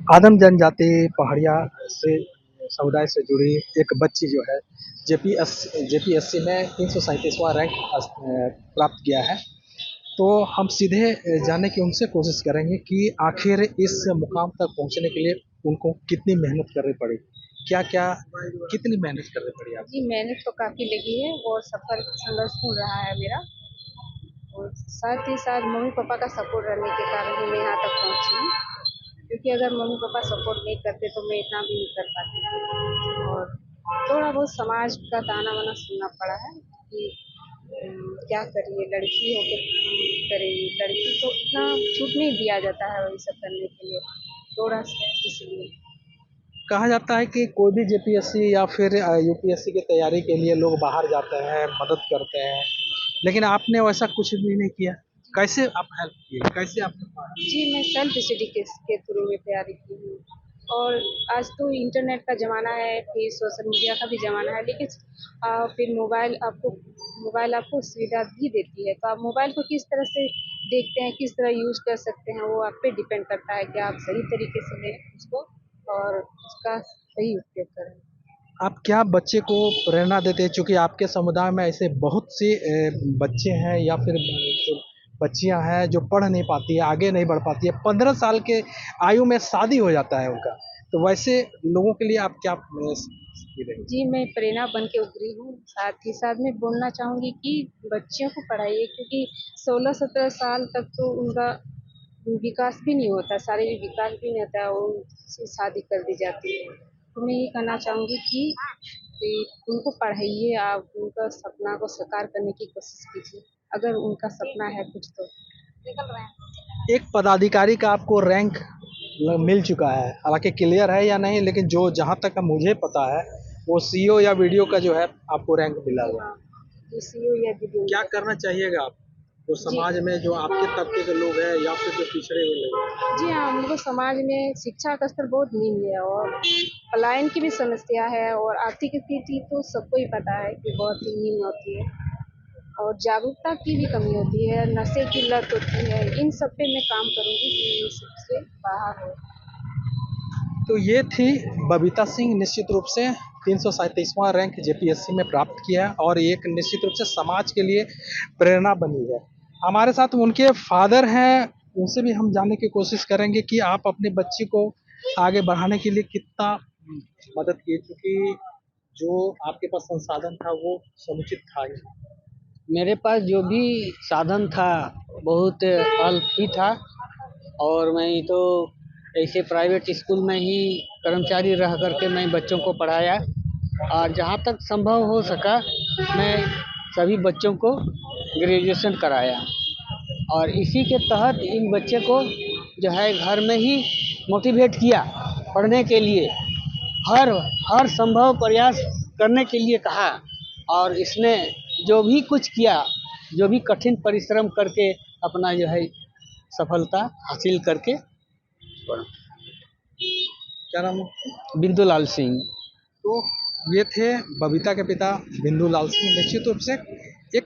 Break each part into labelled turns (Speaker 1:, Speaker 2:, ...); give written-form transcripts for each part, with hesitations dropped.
Speaker 1: आदम जनजाति पहाड़िया से समुदाय से जुड़ी एक बच्ची जो है जेपीएससी में 337वां रैंक प्राप्त किया है। तो हम सीधे जानने की उनसे कोशिश करेंगे कि आखिर इस मुकाम तक पहुंचने के लिए उनको कितनी मेहनत करनी पड़ी, क्या क्या कितनी मेहनत करनी पड़ी आपको।
Speaker 2: जी, मेहनत तो काफ़ी लगी है और सफ़र संघर्षपूर्ण रहा है मेरा। और साथ ही साथ मम्मी-पापा का सपोर्ट रहने के कारण ही मैं यहाँ तक पहुँची हूँ, क्योंकि अगर मम्मी-पापा सपोर्ट नहीं करते तो मैं इतना भी नहीं कर पाती। और थोड़ा बहुत समाज का ताना-वाना सुनना पड़ा है कि क्या करिए, लड़की हो के करेंगी, लड़की को इतना छूट नहीं दिया जाता है वही सब करने के लिए, थोड़ा-सा इसलिए।
Speaker 1: कहा जाता है कि कोई भी जेपीएससी या फिर यूपीएससी की तैयारी के लिए लोग बाहर जाते हैं, मदद करते हैं, लेकिन आपने वैसा कुछ भी नहीं किया। कैसे आप हेल्प किए, कैसे आपने पढ़ा।
Speaker 2: जी, मैं सेल्फ स्टडी के थ्रू में तैयारी की हूँ। और आज तो इंटरनेट का ज़माना है, फिर सोशल मीडिया का भी ज़माना है, लेकिन फिर मोबाइल आपको सुविधा भी देती है, तो आप मोबाइल को किस तरह से देखते हैं, किस तरह यूज़ कर सकते हैं, वो आप पे डिपेंड करता है कि आप सही तरीके से लें उसको और उसका सही उपयोग करें।
Speaker 1: आप क्या बच्चे को प्रेरणा देते हैं, चूँकि आपके समुदाय में ऐसे बहुत से बच्चे हैं या फिर जो बच्चियाँ हैं जो पढ़ नहीं पाती है, आगे नहीं बढ़ पाती है, 15 साल के आयु में शादी हो जाता है उनका, तो वैसे लोगों के लिए आप क्या सीख रहे हैं?
Speaker 2: जी, मैं प्रेरणा बन के उभरी हूँ। साथ ही साथ मैं बोलना चाहूँगी कि बच्चियों को पढ़ाइए, क्योंकि 16-17 साल तक तो उनका विकास भी नहीं होता, शारीरिक विकास भी नहीं होता है और उनसे शादी कर दी जाती है। तो मैं ये कहना चाहूँगी कि उनको पढ़ाइए, आप उनका सपना को साकार करने की कोशिश कीजिए, अगर उनका सपना है कुछ तो।
Speaker 1: एक पदाधिकारी का आपको रैंक मिल चुका है, हालाँकि क्लियर है या नहीं, लेकिन जो जहाँ तक मुझे पता है, वो सीईओ या वीडियो का जो है आपको रैंक मिला
Speaker 2: जी
Speaker 1: हुआ है।
Speaker 2: हाँ, जीसीओ या
Speaker 1: क्या
Speaker 2: वीडियो।
Speaker 1: करना चाहिएगा आप? जो
Speaker 2: जी।
Speaker 1: समाज में जो आपके तबके के लोग हैं या फिर जो पिछड़े हुए लोग हैं?
Speaker 2: जी हाँ, हमको समाज में शिक्षा का स्तर बहुत निम्न है और पलायन की भी समस्या है और आर्थिक स्थिति तो सबको ही पता है कि बहुत ही निम्न होती है और जागरूकता की भी कमी होती है, नशे की लत होती है। इन सब पे मैं काम करूँगी कि ये सबसे बाहर हो।
Speaker 1: तो ये थी बबीता सिंह, निश्चित रूप से 337वां रैंक जेपीएससी में प्राप्त किया और एक निश्चित रूप से समाज के लिए प्रेरणा बनी है। हमारे साथ उनके फादर हैं, उनसे भी हम जानने की कोशिश करेंगे कि आप अपनी बच्ची को आगे बढ़ाने के लिए कितना मदद किए, क्योंकि जो आपके पास संसाधन था वो समुचित था ही।
Speaker 3: मेरे पास जो भी साधन था बहुत अल्प ही था और मैं तो ऐसे प्राइवेट स्कूल में ही कर्मचारी रह करके मैं बच्चों को पढ़ाया और जहाँ तक संभव हो सका मैं सभी बच्चों को ग्रेजुएशन कराया और इसी के तहत इन बच्चे को जो है घर में ही मोटिवेट किया पढ़ने के लिए, हर हर संभव प्रयास करने के लिए कहा और इसने जो भी कुछ किया, जो भी कठिन परिश्रम करके अपना जो है सफलता हासिल करके
Speaker 1: क्या नाम है?
Speaker 3: बिंदुलाल सिंह।
Speaker 1: तो ये थे बबीता के पिता बिंदुलाल सिंह। निश्चित रूप से एक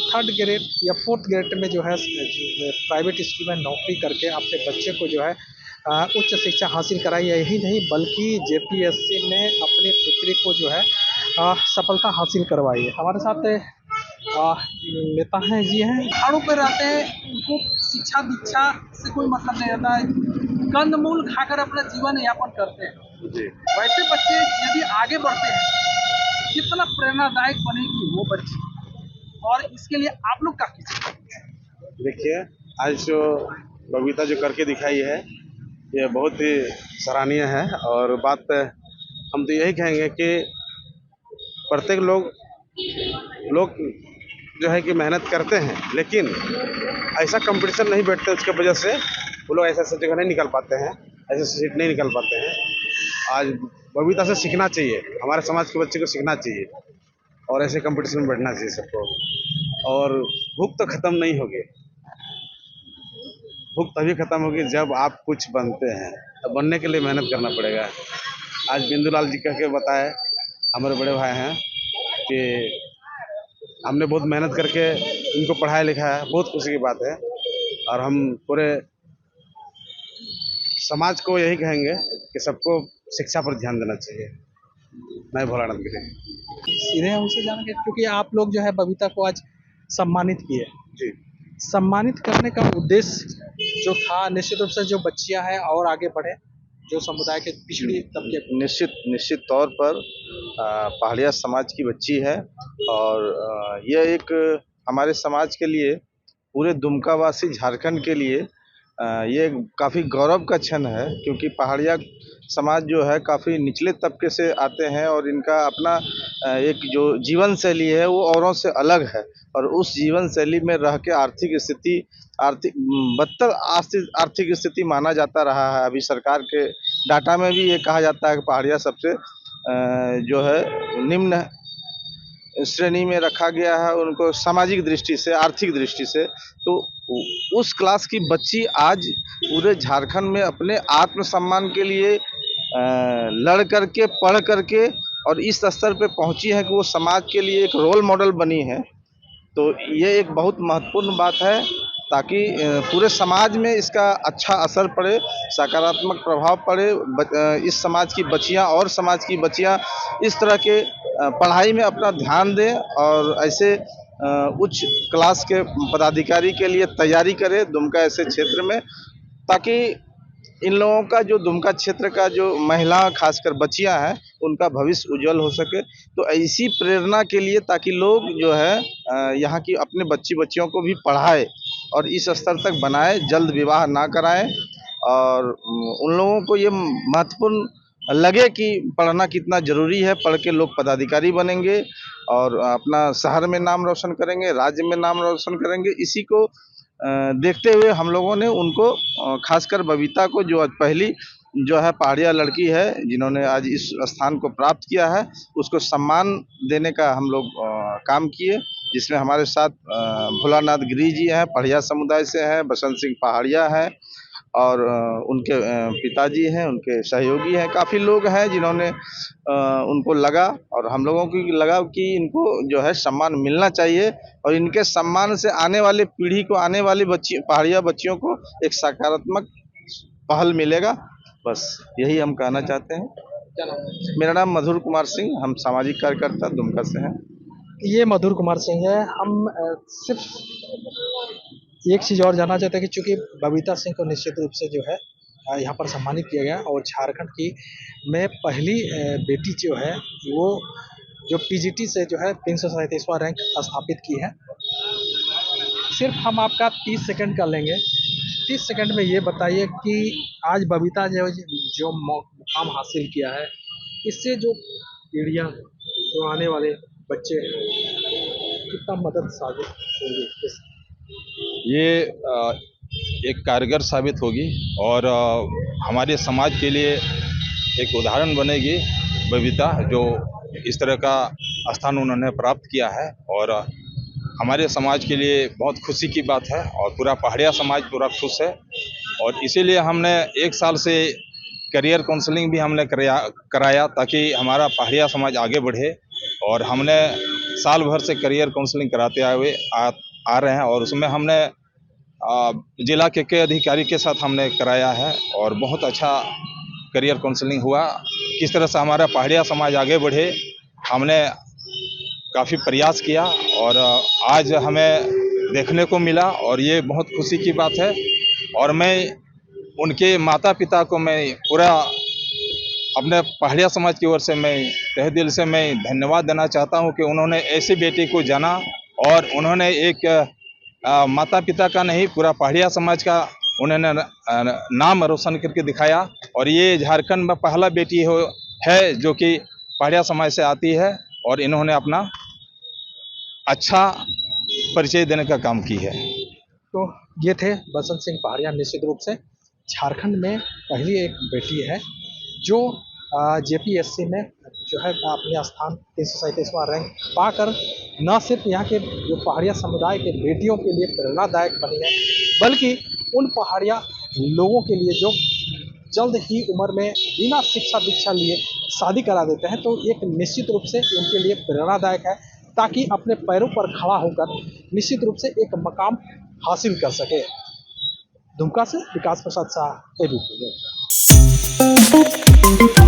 Speaker 1: थर्ड ग्रेड या फोर्थ ग्रेड में जो है प्राइवेट स्कूल में नौकरी करके अपने बच्चे को जो है उच्च शिक्षा हासिल कराई, यही नहीं बल्कि जेपीएससी में अपनी पुत्री को जो है सफलता हासिल करवाई है। हमारे साथ नेता हैं जी हैं, पहाड़ों पर रहते हैं, उनको शिक्षा दीक्षा से कोई मतलब नहीं रहता है, कंदमूल खाकर अपना जीवन यापन करते हैं जी। वैसे बच्चे यदि आगे बढ़ते हैं कितना प्रेरणादायक बनेगी वो बच्ची, और इसके लिए आप लोग क्या कीजिए।
Speaker 4: देखिए, आज जो बबीता जो करके दिखाई है ये बहुत ही सराहनीय है और बात हम तो यही कहेंगे कि प्रत्येक लोग जो है कि मेहनत करते हैं, लेकिन ऐसा कंपटीशन नहीं बैठते उसके वजह से वो लोग ऐसे जगह नहीं निकल पाते हैं, ऐसे सीट नहीं निकल पाते हैं। आज बबीता से सीखना चाहिए, हमारे समाज के बच्चे को सीखना चाहिए और ऐसे कंपटीशन में बैठना चाहिए सबको। और भूख तो खत्म नहीं होगी, भूख तभी खत्म होगी जब आप कुछ बनते हैं, तो बनने के लिए मेहनत करना पड़ेगा। आज बिंदुलाल जी कह के बताए, हमारे बड़े भाई हैं कि हमने बहुत मेहनत करके इनको पढ़ाया लिखा है, बहुत खुशी की बात है। और हम पूरे समाज को यही कहेंगे कि सबको शिक्षा पर ध्यान देना चाहिए। मैं भोलानाथ गिरी।
Speaker 1: सीधे हम उनसे जानेंगे, क्योंकि आप लोग जो है बबीता को आज सम्मानित किए।
Speaker 4: जी।
Speaker 1: सम्मानित करने का उद्देश्य जो था, निश्चित रूप से जो बच्चियां हैं और आगे बढ़े, जो समुदाय के पिछड़ी तबके
Speaker 5: निश्चित तौर पर पहाड़िया समाज की बच्ची है और यह एक हमारे समाज के लिए, पूरे दुमकावासी झारखंड के लिए ये काफ़ी गौरव का क्षण है, क्योंकि पहाड़िया समाज जो है काफ़ी निचले तबके से आते हैं और इनका अपना एक जो जीवन शैली है वो औरों से अलग है और उस जीवन शैली में रह के बदतर आर्थिक स्थिति माना जाता रहा है। अभी सरकार के डाटा में भी ये कहा जाता है कि पहाड़िया सबसे जो है निम्न श्रेणी में रखा गया है उनको, सामाजिक दृष्टि से, आर्थिक दृष्टि से। तो उस क्लास की बच्ची आज पूरे झारखंड में अपने आत्मसम्मान के लिए लड़ करके, पढ़ करके और इस स्तर पे पहुंची है कि वो समाज के लिए एक रोल मॉडल बनी है। तो ये एक बहुत महत्वपूर्ण बात है, ताकि पूरे समाज में इसका अच्छा असर पड़े, सकारात्मक प्रभाव पड़े। इस समाज की बच्चियां और समाज की बच्चियां इस तरह के पढ़ाई में अपना ध्यान दें और ऐसे उच्च क्लास के पदाधिकारी के लिए तैयारी करें दुमका ऐसे क्षेत्र में, ताकि इन लोगों का जो दुमका क्षेत्र का जो महिला खासकर बच्चियां हैं उनका भविष्य उज्जवल हो सके। तो ऐसी प्रेरणा के लिए, ताकि लोग जो है यहाँ की अपने बच्चियों को भी पढ़ाए और इस स्तर तक बनाए, जल्द विवाह ना कराएं और उन लोगों को ये महत्वपूर्ण लगे कि पढ़ना कितना ज़रूरी है। पढ़ के लोग पदाधिकारी बनेंगे और अपना शहर में नाम रोशन करेंगे, राज्य में नाम रोशन करेंगे। इसी को देखते हुए हम लोगों ने उनको, खासकर बबीता को, जो आज पहली जो है पहाड़िया लड़की है जिन्होंने आज इस स्थान को प्राप्त किया है, उसको सम्मान देने का हम लोग काम किए, जिसमें हमारे साथ भोलानाथ गिरी जी हैं, पहाड़िया समुदाय से हैं, बसंत सिंह पहाड़िया हैं और उनके पिताजी हैं, उनके सहयोगी हैं। काफ़ी लोग हैं जिन्होंने उनको लगा और हम लोगों को लगा कि इनको जो है सम्मान मिलना चाहिए और इनके सम्मान से आने वाली पीढ़ी को, आने वाली पहाड़िया बच्चियों को एक सकारात्मक पहल मिलेगा। बस यही हम कहना चाहते हैं।
Speaker 1: क्या नाम है?
Speaker 5: मेरा नाम मधुर कुमार सिंह, हम सामाजिक कार्यकर्ता दुमका से हैं।
Speaker 1: ये मधुर कुमार सिंह है। हम सिर्फ एक चीज़ और जानना चाहते हैं कि चूँकि बबीता सिंह को निश्चित रूप से जो है यहाँ पर सम्मानित किया गया और झारखंड की में पहली बेटी जो है वो जो पीजीटी से जो है 337वां रैंक स्थापित की है। सिर्फ हम आपका 30 सेकंड कर लेंगे। 30 सेकंड में ये बताइए कि आज बबीता जो मुकाम हासिल किया है, इससे जो पीढ़ियाँ, जो आने वाले बच्चे हैं, कितना मदद साबित होगी?
Speaker 6: ये एक कारगर साबित होगी और हमारे समाज के लिए एक उदाहरण बनेगी बबीता, जो इस तरह का स्थान उन्होंने प्राप्त किया है और हमारे समाज के लिए बहुत खुशी की बात है और पूरा पहाड़िया समाज पूरा खुश है। और इसीलिए हमने 1 साल से करियर काउंसलिंग भी हमने कराया ताकि हमारा पहाड़िया समाज आगे बढ़े और हमने साल भर से करियर काउंसलिंग कराते हुए आ रहे हैं और उसमें हमने जिला के अधिकारी के साथ हमने कराया है और बहुत अच्छा करियर काउंसलिंग हुआ। किस तरह से हमारा पहाड़िया समाज आगे बढ़े हमने काफ़ी प्रयास किया और आज हमें देखने को मिला और ये बहुत खुशी की बात है। और मैं उनके माता पिता को मैं पूरा अपने पहाड़िया समाज की ओर से मैं तहे दिल से मैं धन्यवाद देना चाहता हूं कि उन्होंने ऐसी बेटी को जाना और उन्होंने एक माता पिता का नहीं, पूरा पहाड़िया समाज का उन्होंने नाम रोशन करके दिखाया। और ये झारखंड में पहला बेटी है जो कि पहाड़िया समाज से आती है और इन्होंने अपना अच्छा परिचय देने का काम की है।
Speaker 1: तो ये थे बसंत सिंह पहाड़िया। निश्चित रूप से झारखंड में पहली एक बेटी है जो जेपीएससी में जो है अपने स्थान 337वां रैंक पाकर न सिर्फ यहाँ के जो पहाड़िया समुदाय के बेटियों के लिए प्रेरणादायक बनी है, बल्कि उन पहाड़िया लोगों के लिए जो जल्द ही उम्र में बिना शिक्षा दीक्षा लिए शादी करा देते हैं, तो एक निश्चित रूप से उनके लिए प्रेरणादायक है, ताकि अपने पैरों पर खड़ा होकर निश्चित रूप से एक मकाम हासिल कर सके। दुमका से विकास प्रसाद शाह, एबीपी।
Speaker 7: है।